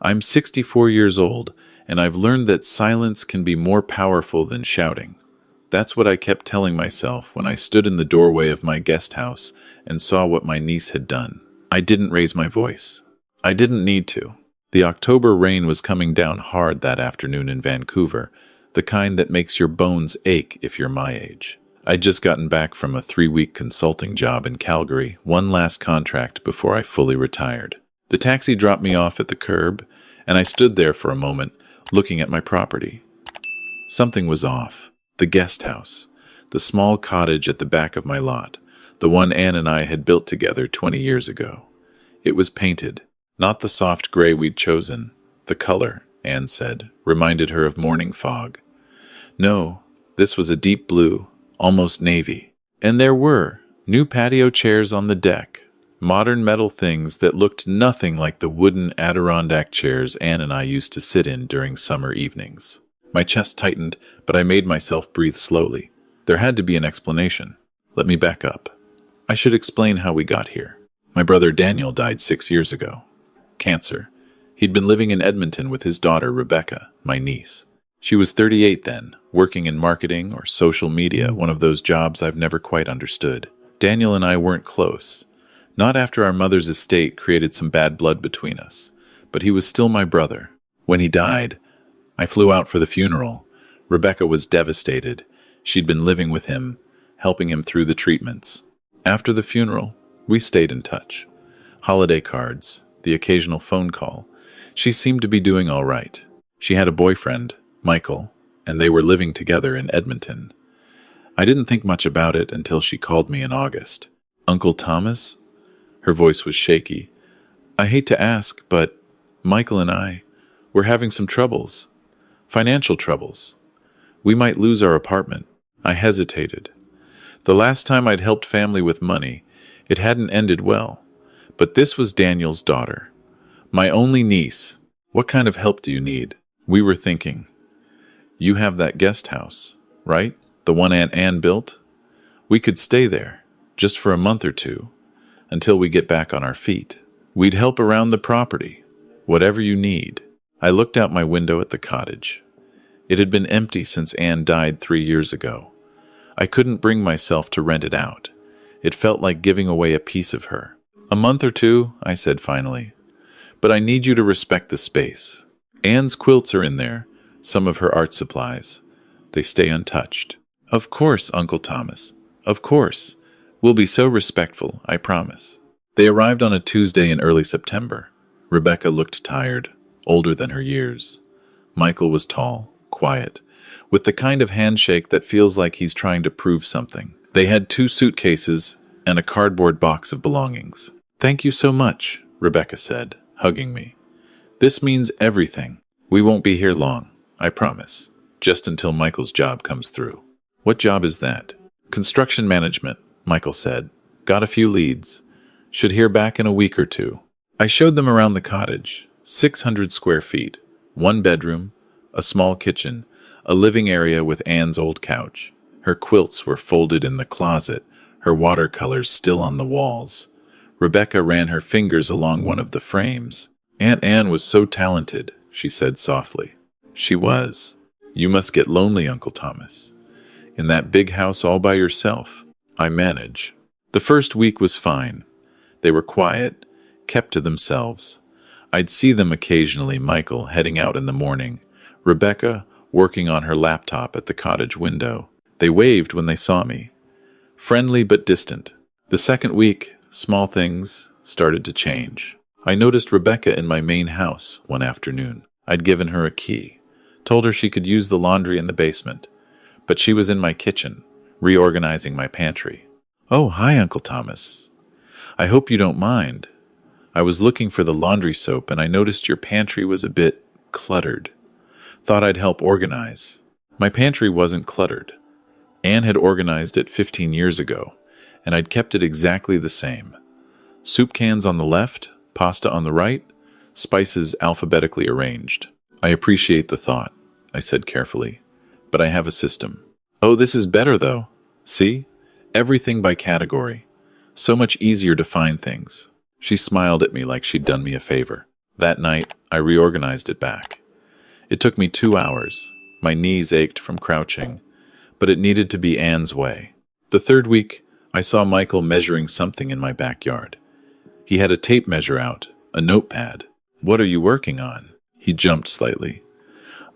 I'm 64 years old, and I've learned that silence can be more powerful than shouting. That's what I kept telling myself when I stood in the doorway of my guest house and saw what my niece had done. I didn't raise my voice. I didn't need to. The October rain was coming down hard that afternoon in Vancouver, the kind that makes your bones ache if you're my age. I'd just gotten back from a 3-week consulting job in Calgary, one last contract before I fully retired. The taxi dropped me off at the curb, and I stood there for a moment, looking at my property. Something was off. The guest house, the small cottage at the back of my lot, the one Anne and I had built together 20 years ago. It was painted, not the soft gray we'd chosen. The color, Anne said, reminded her of morning fog. No, this was a deep blue, almost navy. And there were new patio chairs on the deck, modern metal things that looked nothing like the wooden Adirondack chairs Anne and I used to sit in during summer evenings. My chest tightened, but I made myself breathe slowly. There had to be an explanation. Let me back up. I should explain how we got here. My brother Daniel died 6 years ago. Cancer. He'd been living in Edmonton with his daughter Rebecca, my niece. She was 38 then, working in marketing or social media, one of those jobs I've never quite understood. Daniel and I weren't close. Not after our mother's estate created some bad blood between us, but he was still my brother. When he died, I flew out for the funeral. Rebecca was devastated. She'd been living with him, helping him through the treatments. After the funeral, we stayed in touch. Holiday cards, the occasional phone call. She seemed to be doing all right. She had a boyfriend, Michael, and they were living together in Edmonton. I didn't think much about it until she called me in August. Uncle Thomas? Her voice was shaky. I hate to ask, but Michael and I, we're having some troubles. Financial troubles. We might lose our apartment. I hesitated. The last time I'd helped family with money, it hadn't ended well. But this was Daniel's daughter. My only niece. What kind of help do you need? We were thinking. You have that guest house, right? The one Aunt Anne built? We could stay there, just for a month or two, until we get back on our feet. We'd help around the property. Whatever you need. I looked out my window at the cottage. It had been empty since Anne died 3 years ago. I couldn't bring myself to rent it out. It felt like giving away a piece of her. A month or two, I said finally. But I need you to respect the space. Anne's quilts are in there, some of her art supplies. They stay untouched. Of course, Uncle Thomas. Of course. We'll be so respectful, I promise. They arrived on a Tuesday in early September. Rebecca looked tired, older than her years. Michael was tall, quiet, with the kind of handshake that feels like he's trying to prove something. They had 2 suitcases and a cardboard box of belongings. Thank you so much, Rebecca said, hugging me. This means everything. We won't be here long, I promise, just until Michael's job comes through. What job is that? Construction management, Michael said. Got a few leads. Should hear back in a week or 2. I showed them around the cottage. 600 square feet, 1 bedroom, a small kitchen, a living area with Anne's old couch. Her quilts were folded in the closet, her watercolors still on the walls. Rebecca ran her fingers along one of the frames. Aunt Anne was so talented, she said softly. She was. You must get lonely, Uncle Thomas. In that big house all by yourself. I manage. The first week was fine. They were quiet, kept to themselves. I'd see them occasionally, Michael heading out in the morning, Rebecca working on her laptop at the cottage window. They waved when they saw me. Friendly but distant. The second week, small things started to change. I noticed Rebecca in my main house one afternoon. I'd given her a key, told her she could use the laundry in the basement, but she was in my kitchen, reorganizing my pantry. Oh, hi, Uncle Thomas. I hope you don't mind. I was looking for the laundry soap and I noticed your pantry was a bit cluttered. Thought I'd help organize. My pantry wasn't cluttered. Anne had organized it 15 years ago, and I'd kept it exactly the same. Soup cans on the left, pasta on the right, spices alphabetically arranged. I appreciate the thought, I said carefully, but I have a system. Oh, this is better though. See? Everything by category. So much easier to find things. She smiled at me like she'd done me a favor. That night, I reorganized it back. It took me 2 hours. My knees ached from crouching, but it needed to be Anne's way. The third week, I saw Michael measuring something in my backyard. He had a tape measure out, a notepad. "What are you working on?" He jumped slightly.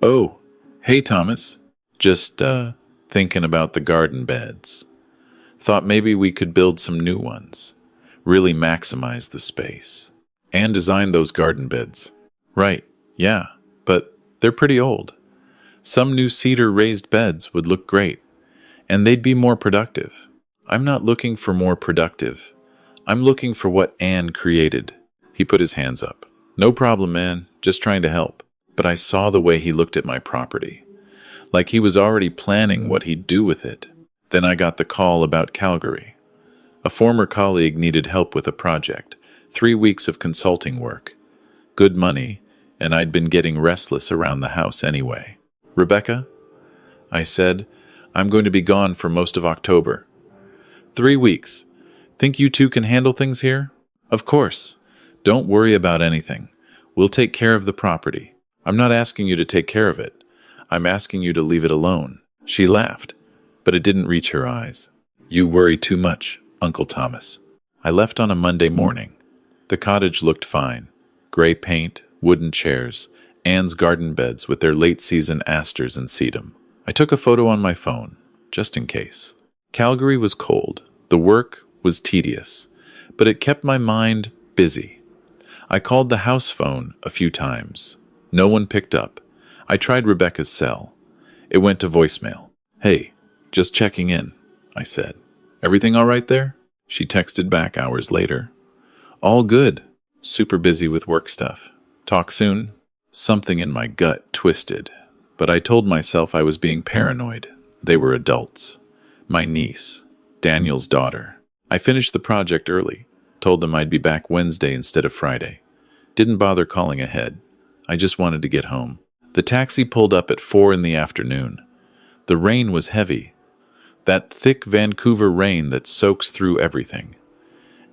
"Oh, hey Thomas. Just, thinking about the garden beds. Thought maybe we could build some new ones. Really maximize the space. And design those garden beds." "Right, yeah, but they're pretty old. Some new cedar raised beds would look great, and they'd be more productive." "I'm not looking for more productive. I'm looking for what Anne created." He put his hands up. "No problem, man. Just trying to help." But I saw the way he looked at my property, like he was already planning what he'd do with it. Then I got the call about Calgary. A former colleague needed help with a project, 3 weeks of consulting work. Good money, and I'd been getting restless around the house anyway. "Rebecca," I said, "I'm going to be gone for most of October." 3 weeks. Think you two can handle things here?" "Of course. Don't worry about anything. We'll take care of the property." "I'm not asking you to take care of it. I'm asking you to leave it alone." She laughed, but it didn't reach her eyes. "You worry too much, Uncle Thomas." I left on a Monday morning. The cottage looked fine. Gray paint, wooden chairs, Anne's garden beds with their late-season asters and sedum. I took a photo on my phone, just in case. Calgary was cold. The work was tedious, but it kept my mind busy. I called the house phone a few times. No one picked up. I tried Rebecca's cell. It went to voicemail. "Hey, just checking in," I said. "Everything all right there?" She texted back hours later. "All good. Super busy with work stuff. Talk soon." Something in my gut twisted, but I told myself I was being paranoid. They were adults. My niece, Daniel's daughter. I finished the project early, told them I'd be back Wednesday instead of Friday. Didn't bother calling ahead. I just wanted to get home. The taxi pulled up at 4 in the afternoon. The rain was heavy. That thick Vancouver rain that soaks through everything.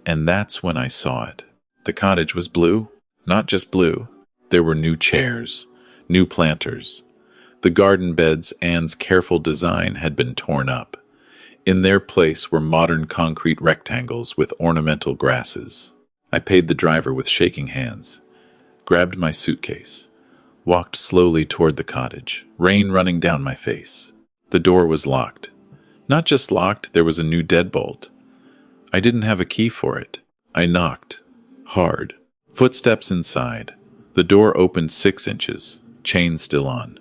And that's when I saw it. The cottage was blue. Not just blue. There were new chairs, new planters. The garden beds Anne's careful design had been torn up. In their place were modern concrete rectangles with ornamental grasses. I paid the driver with shaking hands, grabbed my suitcase, walked slowly toward the cottage, rain running down my face. The door was locked. Not just locked, there was a new deadbolt. I didn't have a key for it. I knocked. Hard. Footsteps inside. The door opened 6 inches, chain still on.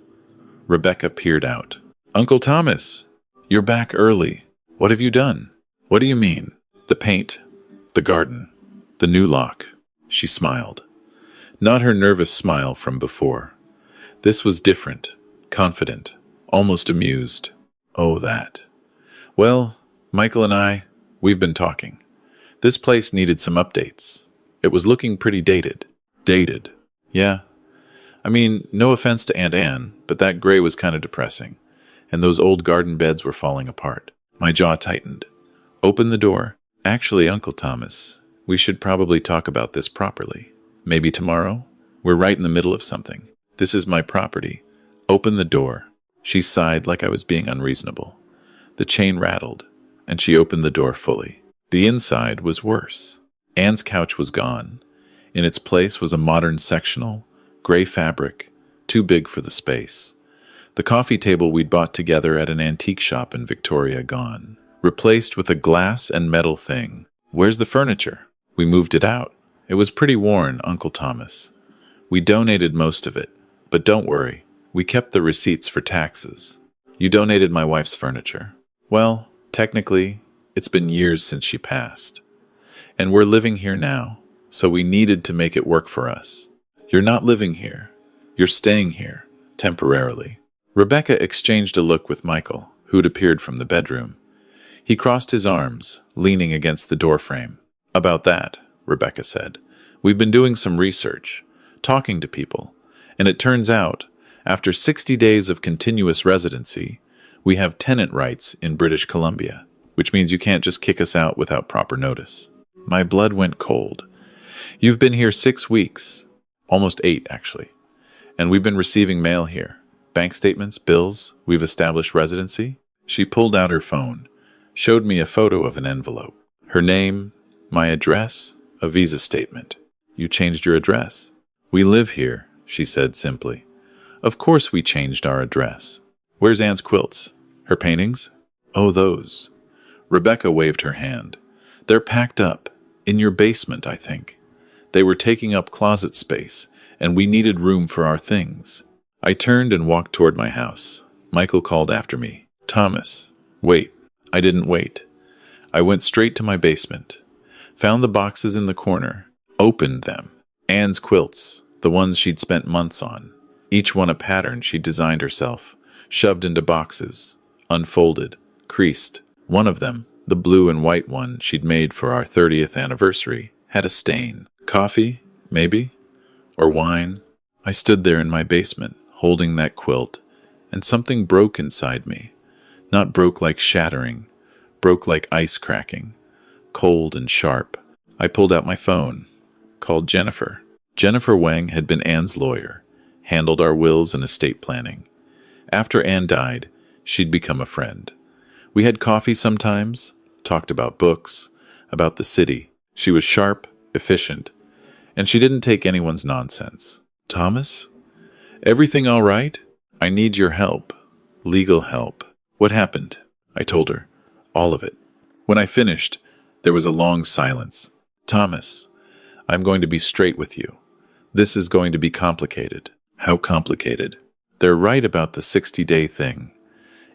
Rebecca peered out. "Uncle Thomas, you're back early. What have you done?" "What do you mean?" "The paint, the garden, the new lock." She smiled. Not her nervous smile from before. This was different, confident, almost amused. "Oh, that. Well, Michael and we've been talking. This place needed some updates. It was looking pretty dated." "Dated?" "Yeah. I mean, no offense to Aunt Anne, but that gray was kind of depressing, and those old garden beds were falling apart." My jaw tightened. "Open the door." "Actually, Uncle Thomas, we should probably talk about this properly. Maybe tomorrow? We're right in the middle of something. This is my property. Open the door." She sighed like I was being unreasonable. The chain rattled, and she opened the door fully. The inside was worse. Anne's couch was gone. In its place was a modern sectional, gray fabric, too big for the space. The coffee table we'd bought together at an antique shop in Victoria gone, replaced with a glass and metal thing. "Where's the furniture?" "We moved it out. It was pretty worn, Uncle Thomas. We donated most of it, but don't worry, we kept the receipts for taxes." "You donated my wife's furniture." "Well, technically, it's been years since she passed. And we're living here now, so we needed to make it work for us." "You're not living here. You're staying here, temporarily." Rebecca exchanged a look with Michael, who'd appeared from the bedroom. He crossed his arms, leaning against the doorframe. "About that," Rebecca said, "we've been doing some research, talking to people, and it turns out, after 60 days of continuous residency, we have tenant rights in British Columbia, which means you can't just kick us out without proper notice." My blood went cold. "You've been here 6 weeks. Almost 8, actually. And we've been receiving mail here. Bank statements, bills, we've established residency. She pulled out her phone, showed me a photo of an envelope. Her name, my address, a visa statement. You changed your address. We live here, she said simply. Of course we changed our address. Where's Anne's quilts? Her paintings? Oh, those. Rebecca waved her hand. They're packed up. In your basement, I think. They were taking up closet space, and we needed room for our things. I turned and walked toward my house. Michael called after me. Thomas, wait. I didn't wait. I went straight to my basement. Found the boxes in the corner. Opened them. Anne's quilts, the ones she'd spent months on. Each one a pattern she'd designed herself. Shoved into boxes. Unfolded. Creased. One of them, the blue and white one she'd made for our 30th anniversary, had a stain. Coffee, maybe? Or wine? I stood there in my basement, holding that quilt, and something broke inside me. Not broke like shattering, broke like ice cracking, cold and sharp. I pulled out my phone, called Jennifer. Jennifer Wang had been Anne's lawyer, handled our wills and estate planning. After Anne died, she'd become a friend. We had coffee sometimes, talked about books, about the city. She was sharp, efficient, and she didn't take anyone's nonsense. Thomas? Everything all right? I need your help. Legal help. What happened? I told her. All of it. When I finished, there was a long silence. Thomas, I'm going to be straight with you. This is going to be complicated. How complicated? They're right about the 60-day thing.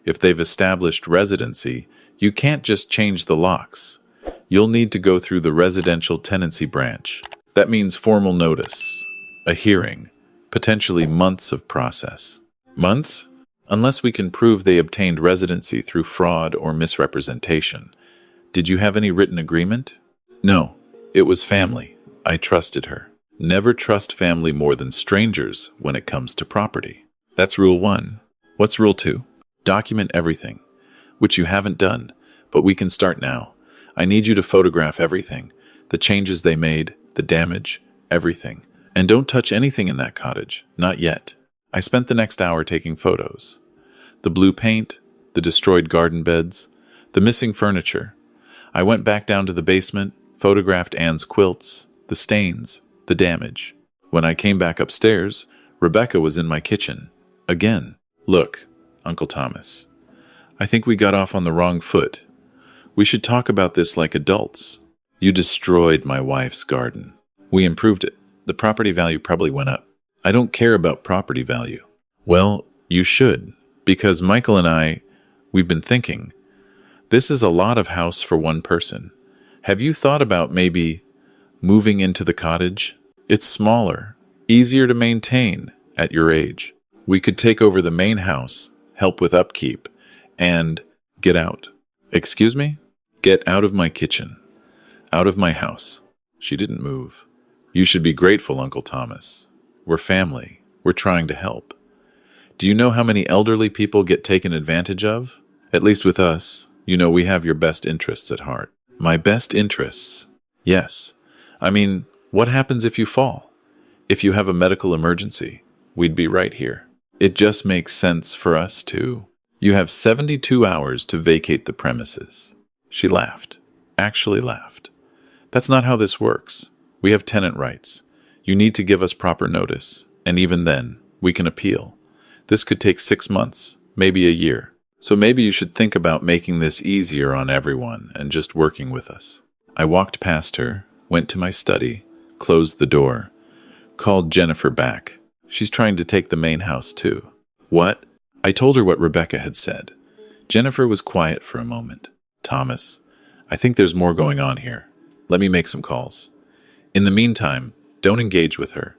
If they've established residency, you can't just change the locks. You'll need to go through the residential tenancy branch. That means formal notice, a hearing, potentially months of process. Months? Unless we can prove they obtained residency through fraud or misrepresentation. Did you have any written agreement? No. It was family. I trusted her. Never trust family more than strangers when it comes to property. That's rule 1. What's rule 2? Document everything, which you haven't done, but we can start now. I need you to photograph everything, the changes they made, the damage, everything. And don't touch anything in that cottage, not yet. I spent the next hour taking photos. The blue paint, the destroyed garden beds, the missing furniture. I went back down to the basement, photographed Anne's quilts, the stains, the damage. When I came back upstairs, Rebecca was in my kitchen. Again. Look, Uncle Thomas, I think we got off on the wrong foot. We should talk about this like adults. You destroyed my wife's garden. We improved it. The property value probably went up. I don't care about property value. Well, you should, because Michael and we've been thinking. This is a lot of house for one person. Have you thought about maybe moving into the cottage? It's smaller, easier to maintain at your age. We could take over the main house, help with upkeep, and get out. Excuse me? Get out of my kitchen. Out of my house. She didn't move. You should be grateful, Uncle Thomas. We're family. We're trying to help. Do you know how many elderly people get taken advantage of? At least with us, you know we have your best interests at heart. My best interests? Yes. I mean, what happens if you fall? If you have a medical emergency, we'd be right here. It just makes sense for us to. You have 72 hours to vacate the premises. She laughed. Actually laughed. That's not how this works. We have tenant rights. You need to give us proper notice, and even then, we can appeal. This could take 6 months, maybe a year. So maybe you should think about making this easier on everyone and just working with us. I walked past her, went to my study, closed the door, called Jennifer back. She's trying to take the main house too. What? I told her what Rebecca had said. Jennifer was quiet for a moment. Thomas, I think there's more going on here. Let me make some calls. In the meantime, don't engage with her.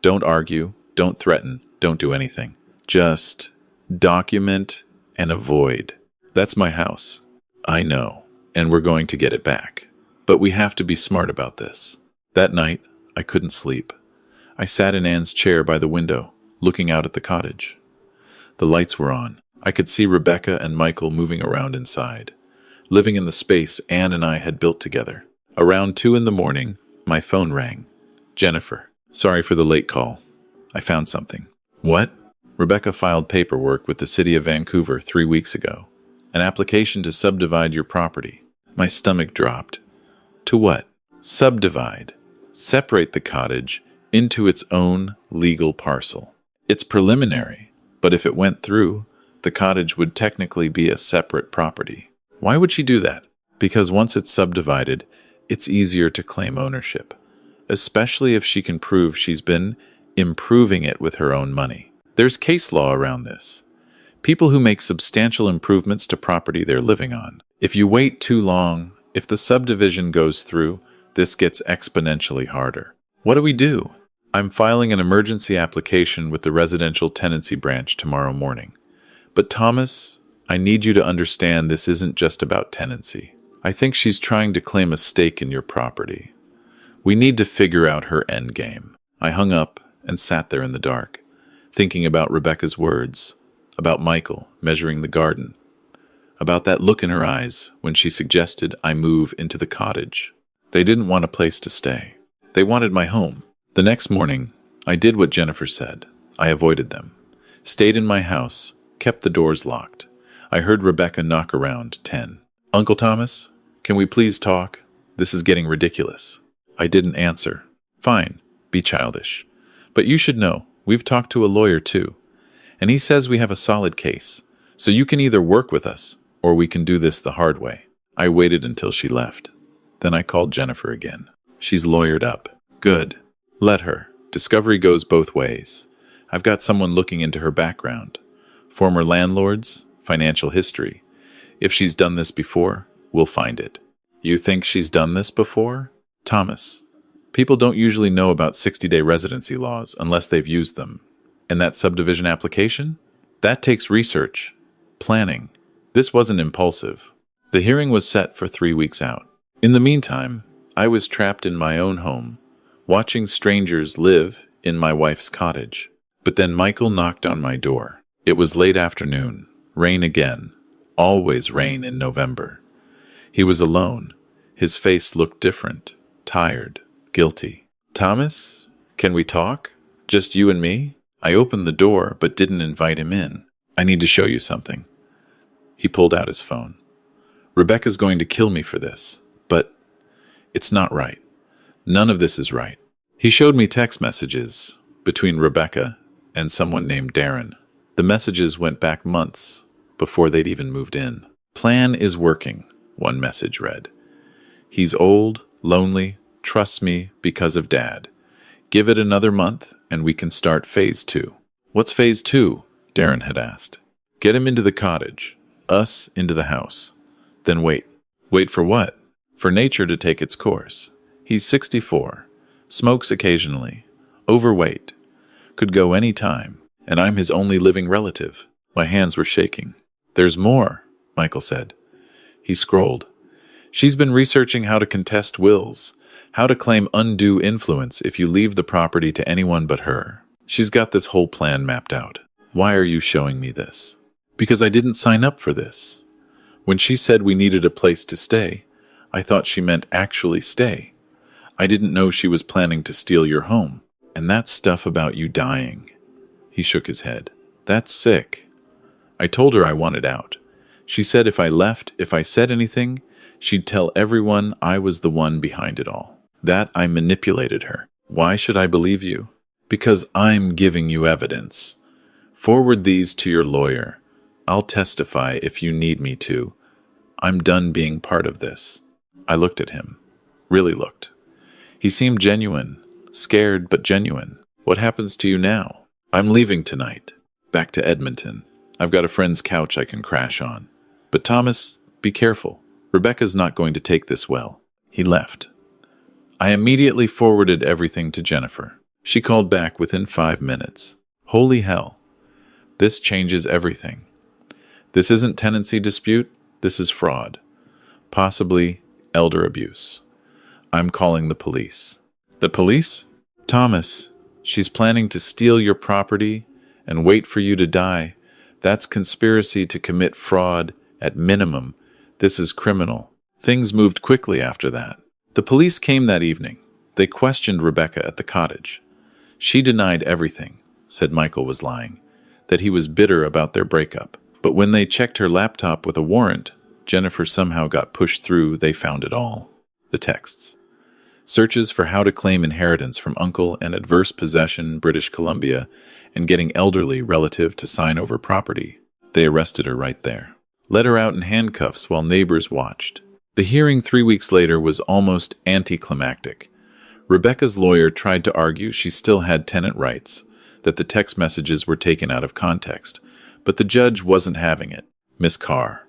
Don't argue, don't threaten, don't do anything. Just document and avoid. That's my house. I know, and we're going to get it back. But we have to be smart about this. That night, I couldn't sleep. I sat in Anne's chair by the window, looking out at the cottage. The lights were on. I could see Rebecca and Michael moving around inside, living in the space Anne and I had built together. Around 2 in the morning, my phone rang. Jennifer. Sorry for the late call. I found something. What? Rebecca filed paperwork with the city of Vancouver 3 weeks ago. An application to subdivide your property. My stomach dropped. To what? Subdivide. Separate the cottage into its own legal parcel. It's preliminary, but if it went through, the cottage would technically be a separate property. Why would she do that? Because once it's subdivided, it's easier to claim ownership, especially if she can prove she's been improving it with her own money. There's case law around this. People who make substantial improvements to property they're living on. If you wait too long, if the subdivision goes through, this gets exponentially harder. What do we do? I'm filing an emergency application with the residential tenancy branch tomorrow morning. But Thomas, I need you to understand this isn't just about tenancy. I think she's trying to claim a stake in your property. We need to figure out her endgame. I hung up and sat there in the dark, thinking about Rebecca's words, about Michael measuring the garden, about that look in her eyes when she suggested I move into the cottage. They didn't want a place to stay. They wanted my home. The next morning, I did what Jennifer said. I avoided them, stayed in my house, kept the doors locked. I heard Rebecca knock around 10. Uncle Thomas, can we please talk? This is getting ridiculous. I didn't answer. Fine, be childish. But you should know, we've talked to a lawyer too, and he says we have a solid case, so you can either work with us, or we can do this the hard way. I waited until she left. Then I called Jennifer again. She's lawyered up. Good. Let her. Discovery goes both ways. I've got someone looking into her background. Former landlords, financial history. If she's done this before, we'll find it. You think she's done this before? Thomas, people don't usually know about 60-day residency laws unless they've used them. And that subdivision application? That takes research, planning. This wasn't impulsive. The hearing was set for 3 weeks out. In the meantime, I was trapped in my own home, watching strangers live in my wife's cottage. But then Michael knocked on my door. It was late afternoon. Rain again. Always rain in November. He was alone. His face looked different. Tired. Guilty. Thomas, can we talk? Just you and me? I opened the door, but didn't invite him in. I need to show you something. He pulled out his phone. Rebecca's going to kill me for this, but it's not right. None of this is right. He showed me text messages between Rebecca and someone named Darren. The messages went back months before they'd even moved in. Plan is working, one message read. He's old, lonely, trusts me because of Dad. Give it another month and we can start phase 2. What's phase 2? Darren had asked. Get him into the cottage, us into the house. Then wait. Wait for what? For nature to take its course. He's 64, smokes occasionally, overweight, could go any time, and I'm his only living relative. My hands were shaking. There's more, Michael said. He scrolled. She's been researching how to contest wills, how to claim undue influence if you leave the property to anyone but her. She's got this whole plan mapped out. Why are you showing me this? Because I didn't sign up for this. When she said we needed a place to stay, I thought she meant actually stay. I didn't know she was planning to steal your home. And that stuff about you dying. He shook his head. That's sick. I told her I wanted out. She said if I left, if I said anything, she'd tell everyone I was the one behind it all. That I manipulated her. Why should I believe you? Because I'm giving you evidence. Forward these to your lawyer. I'll testify if you need me to. I'm done being part of this. I looked at him. Really looked. He seemed genuine. Scared, but genuine. What happens to you now? I'm leaving tonight. Back to Edmonton. I've got a friend's couch I can crash on. But Thomas, be careful. Rebecca's not going to take this well. He left. I immediately forwarded everything to Jennifer. She called back within 5 minutes. Holy hell. This changes everything. This isn't tenancy dispute. This is fraud. Possibly elder abuse. I'm calling the police. The police? Thomas, she's planning to steal your property and wait for you to die. That's conspiracy to commit fraud at minimum. This is criminal. Things moved quickly after that. The police came that evening. They questioned Rebecca at the cottage. She denied everything, said Michael was lying, that he was bitter about their breakup. But when they checked her laptop with a warrant, Jennifer somehow got pushed through. They found it all. The texts. Searches for how to claim inheritance from uncle and adverse possession, British Columbia, and getting elderly relative to sign over property. They arrested her right there. Let her out in handcuffs while neighbors watched. The hearing 3 weeks later was almost anticlimactic. Rebecca's lawyer tried to argue she still had tenant rights, that the text messages were taken out of context, but the judge wasn't having it. Miss Carr,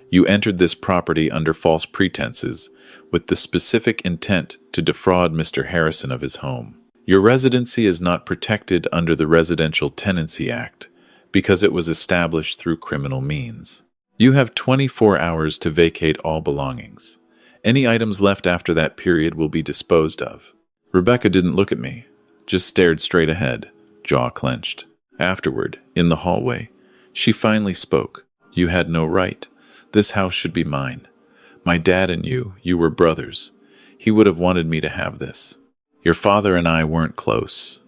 you entered this property under false pretenses, with the specific intent to defraud Mr. Harrison of his home. Your residency is not protected under the Residential Tenancy Act, because it was established through criminal means. You have 24 hours to vacate all belongings. Any items left after that period will be disposed of. Rebecca didn't look at me, just stared straight ahead, jaw clenched. Afterward, in the hallway, she finally spoke. You had no right. This house should be mine. My dad and you were brothers. He would have wanted me to have this. Your father and I weren't close.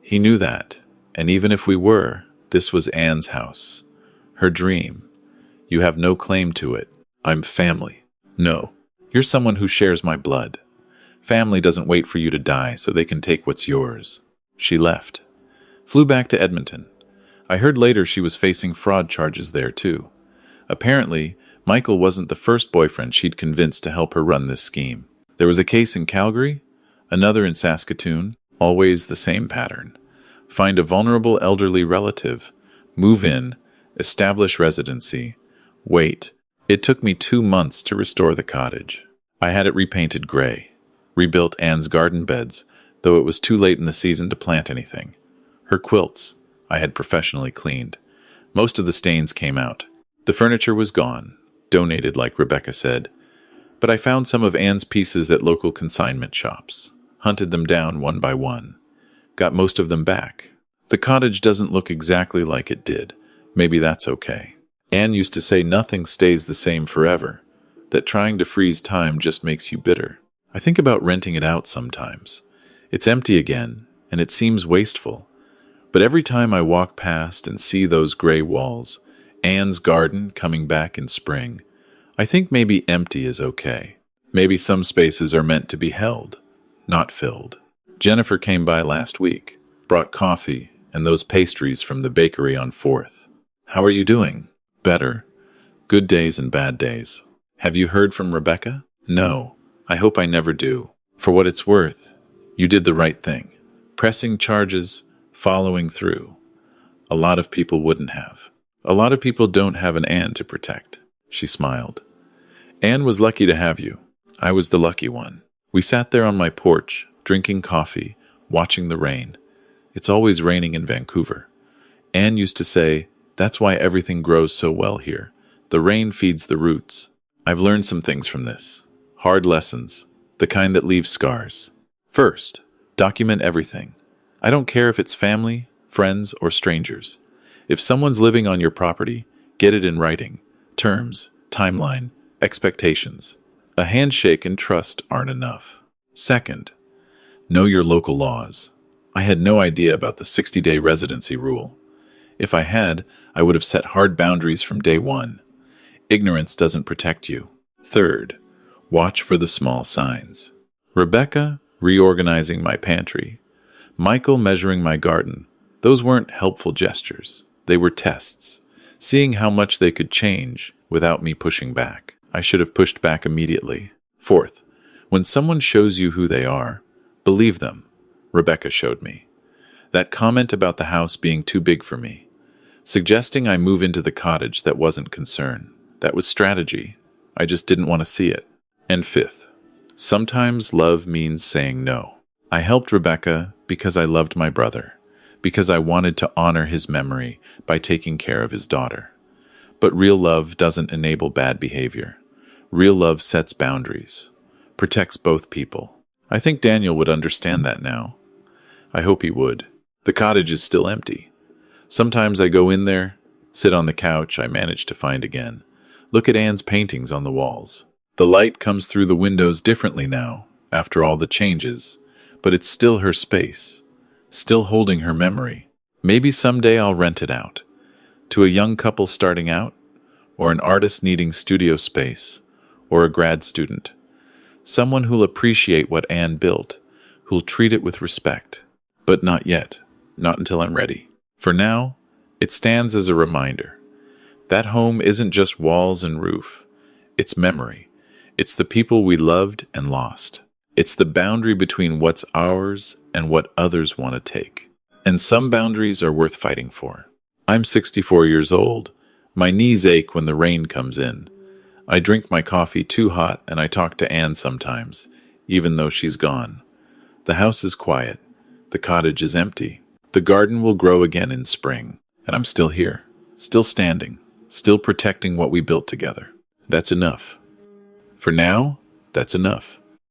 He knew that, and even if we were, this was Anne's house. Her dream. You have no claim to it. I'm family. No, you're someone who shares my blood. Family doesn't wait for you to die so they can take what's yours. She left. Flew back to Edmonton. I heard later she was facing fraud charges there too. Apparently, Michael wasn't the first boyfriend she'd convinced to help her run this scheme. There was a case in Calgary, another in Saskatoon, always the same pattern. Find a vulnerable elderly relative, move in, establish residency, wait. It took me 2 months to restore the cottage. I had it repainted gray, rebuilt Anne's garden beds, though it was too late in the season to plant anything. Her quilts, I had professionally cleaned. Most of the stains came out. The furniture was gone, donated like Rebecca said, but I found some of Anne's pieces at local consignment shops, hunted them down one by one, got most of them back. The cottage doesn't look exactly like it did. Maybe that's okay. Anne used to say nothing stays the same forever, that trying to freeze time just makes you bitter. I think about renting it out sometimes. It's empty again, and it seems wasteful. But every time I walk past and see those gray walls, Anne's garden coming back in spring, I think maybe empty is okay. Maybe some spaces are meant to be held, not filled. Jennifer came by last week, brought coffee and those pastries from the bakery on 4th. How are you doing? Better. Good days and bad days. Have you heard from Rebecca? No. I hope I never do. For what it's worth, you did the right thing. Pressing charges, following through. A lot of people wouldn't have. A lot of people don't have an Anne to protect. She smiled. Anne was lucky to have you. I was the lucky one. We sat there on my porch, drinking coffee, watching the rain. It's always raining in Vancouver. Anne used to say, that's why everything grows so well here. The rain feeds the roots. I've learned some things from this. Hard lessons, the kind that leave scars. First, document everything. I don't care if it's family, friends, or strangers. If someone's living on your property, get it in writing. Terms, timeline, expectations. A handshake and trust aren't enough. Second, know your local laws. I had no idea about the 60-day residency rule. If I had, I would have set hard boundaries from day one. Ignorance doesn't protect you. Third, watch for the small signs. Rebecca reorganizing my pantry. Michael measuring my garden. Those weren't helpful gestures. They were tests, seeing how much they could change without me pushing back. I should have pushed back immediately. Fourth, when someone shows you who they are, believe them. Rebecca showed me. That comment about the house being too big for me. Suggesting I move into the cottage, that wasn't concern. That was strategy. I just didn't want to see it. And fifth, sometimes love means saying no. I helped Rebecca because I loved my brother, because I wanted to honor his memory by taking care of his daughter. But real love doesn't enable bad behavior. Real love sets boundaries, protects both people. I think Daniel would understand that now. I hope he would. The cottage is still empty. Sometimes I go in there, sit on the couch I manage to find again, look at Anne's paintings on the walls. The light comes through the windows differently now, after all the changes, but it's still her space. still holding her memory. Maybe someday I'll rent it out. To a young couple starting out, or an artist needing studio space, or a grad student. Someone who'll appreciate what Anne built, who'll treat it with respect. But not yet. Not until I'm ready. For now, it stands as a reminder. That home isn't just walls and roof. It's memory. It's the people we loved and lost. It's the boundary between what's ours and what others want to take. And some boundaries are worth fighting for. I'm 64 years old. My knees ache when the rain comes in. I drink my coffee too hot and I talk to Anne sometimes, even though she's gone. The house is quiet. The cottage is empty. The garden will grow again in spring. And I'm still here, still standing, still protecting what we built together. That's enough. For now, that's enough.